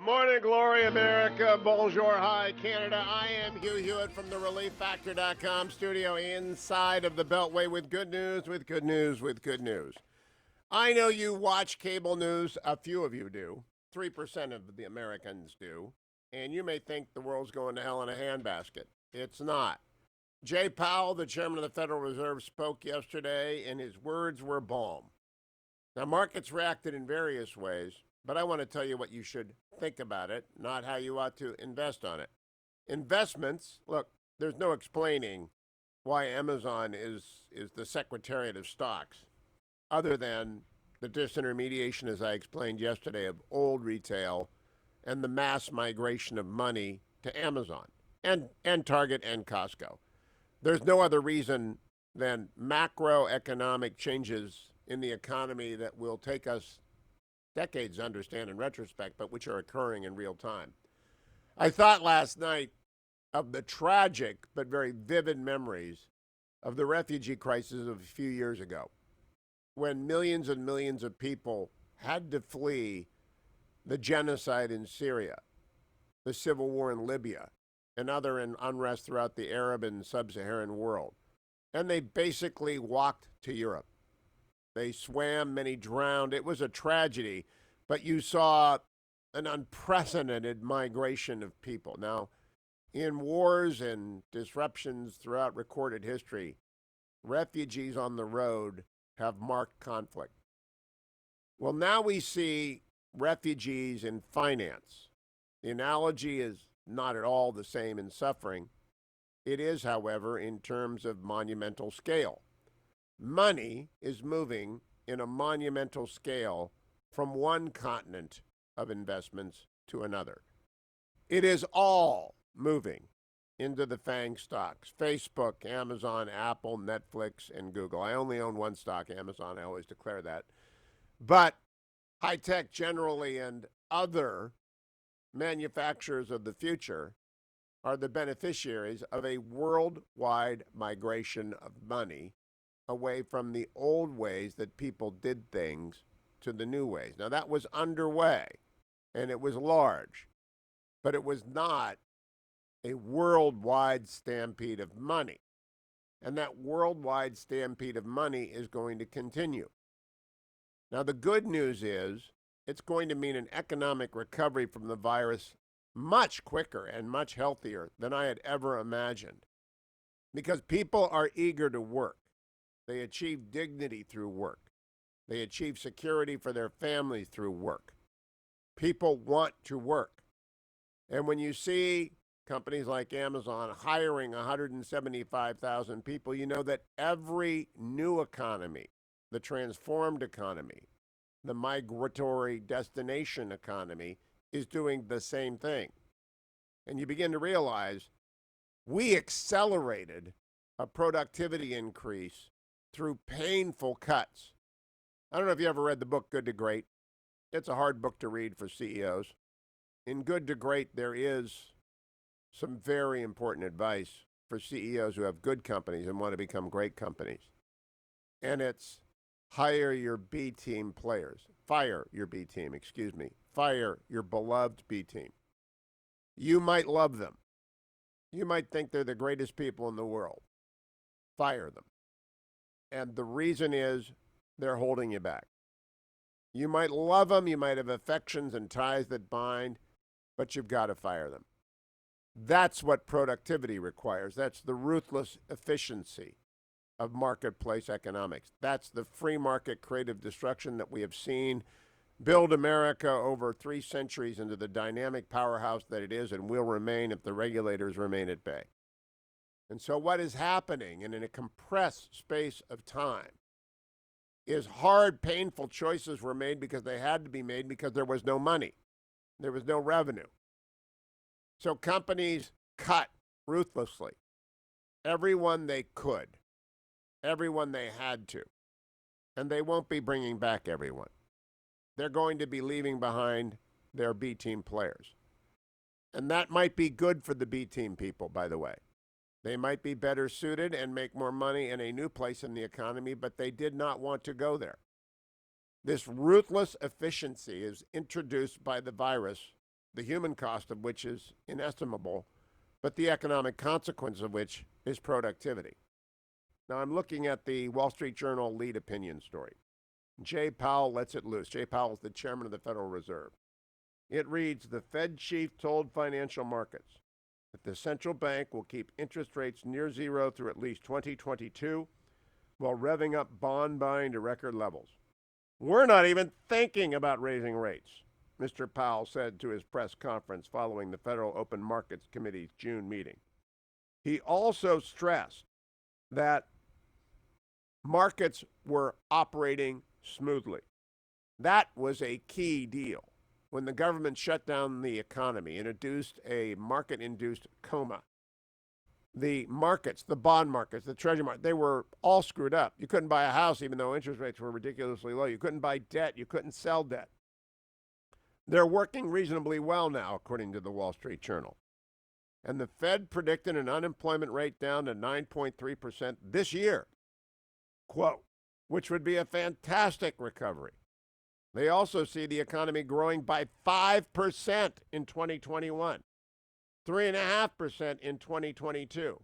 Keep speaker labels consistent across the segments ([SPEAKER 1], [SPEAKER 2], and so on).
[SPEAKER 1] Morning glory, America. Bonjour, hi, Canada. I am Hugh Hewitt from the ReliefFactor.com studio inside of the Beltway with good news, with good news, with good news. I know you watch cable news. A few of you do. 3% of the Americans do. And you may think the world's going to hell in a handbasket. It's not. Jay Powell, the chairman of the Federal Reserve, spoke yesterday, and his words were balm. Now, markets reacted in various ways, but I want to tell you what you should think about it, not how you ought to invest on it. Investments, look, there's no explaining why Amazon is the secretariat of stocks, other than the disintermediation, as I explained yesterday, of old retail and the mass migration of money to Amazon and Target and Costco. There's no other reason than macroeconomic changes in the economy that will take us decades to understand in retrospect, but which are occurring in real time. I thought last night of the tragic but very vivid memories of the refugee crisis of a few years ago, when millions and millions of people had to flee the genocide in Syria, the civil war in Libya, and other unrest throughout the Arab and sub-Saharan world. And they basically walked to Europe. They swam, many drowned. It was a tragedy, but you saw an unprecedented migration of people. Now, in wars and disruptions throughout recorded history, refugees on the road have marked conflict. Well, now we see refugees in finance. The analogy is not at all the same in suffering. It is, however, in terms of monumental scale. Money is moving in a monumental scale from one continent of investments to another. It is all moving into the FANG stocks: Facebook, Amazon, Apple, Netflix, and Google. I only own one stock, Amazon. I always declare that. But high tech generally and other manufacturers of the future are the beneficiaries of a worldwide migration of money away from the old ways that people did things to the new ways. Now, that was underway, and it was large, but it was not a worldwide stampede of money. And that worldwide stampede of money is going to continue. Now, the good news is it's going to mean an economic recovery from the virus much quicker and much healthier than I had ever imagined, because people are eager to work. They achieve dignity through work. They achieve security for their families through work. People want to work. And when you see companies like Amazon hiring 175,000 people, you know that every new economy, the transformed economy, the migratory destination economy, is doing the same thing. And you begin to realize we accelerated a productivity increase through painful cuts. I don't know if you ever read the book Good to Great. It's a hard book to read for CEOs. In Good to Great, there is some very important advice for CEOs who have good companies and want to become great companies. And it's hire your B team players. Fire your B team, excuse me. Fire your beloved B team. You might love them. You might think they're the greatest people in the world. Fire them. And the reason is they're holding you back. You might love them, you might have affections and ties that bind, but you've got to fire them. That's what productivity requires. That's the ruthless efficiency of marketplace economics. That's the free market creative destruction that we have seen build America over 3 centuries into the dynamic powerhouse that it is and will remain if the regulators remain at bay. And so what is happening, and in a compressed space of time, is hard, painful choices were made because they had to be made because there was no money. There was no revenue. So companies cut ruthlessly everyone they could, everyone they had to. And they won't be bringing back everyone. They're going to be leaving behind their B team players. And that might be good for the B team people, by the way. They might be better suited and make more money in a new place in the economy, but they did not want to go there. This ruthless efficiency is introduced by the virus the human cost of which is inestimable, but the economic consequence of which is productivity. Now, I'm looking at the Wall Street Journal lead opinion story. Jay Powell lets it loose. Jay Powell is the chairman of the Federal Reserve. It reads, the Fed chief told financial markets that the central bank will keep interest rates near zero through at least 2022 while revving up bond buying to record levels. We're not even thinking about raising rates, Mr. Powell said to his press conference following the Federal Open Markets Committee's June meeting. He also stressed that markets were operating smoothly. That was a key deal. When the government shut down the economy, introduced a market-induced coma, the markets, the bond markets, the treasury market, they were all screwed up. You couldn't buy a house even though interest rates were ridiculously low. You couldn't buy debt. You couldn't sell debt. They're working reasonably well now, according to the Wall Street Journal. And the Fed predicted an unemployment rate down to 9.3% this year, quote, which would be a fantastic recovery. They also see the economy growing by 5% in 2021, 3.5% in 2022,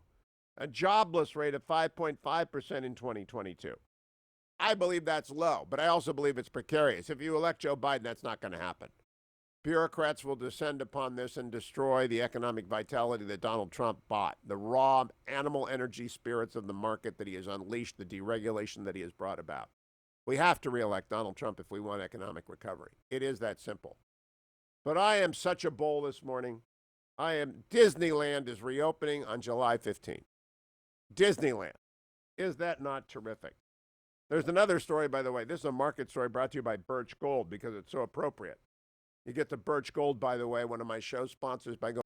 [SPEAKER 1] a jobless rate of 5.5% in 2022. I believe that's low, but I also believe it's precarious. If you elect Joe Biden, that's not going to happen. Bureaucrats will descend upon this and destroy the economic vitality that Donald Trump bought, the raw animal energy spirits of the market that he has unleashed, the deregulation that he has brought about. We have to reelect Donald Trump if we want economic recovery. It is that simple. But I am such a bull this morning. Disneyland is reopening on July 15th. Disneyland. Is that not terrific? There's another story, by the way. This is a market story brought to you by Birch Gold because it's so appropriate. You get the Birch Gold, by the way, one of my show sponsors, by going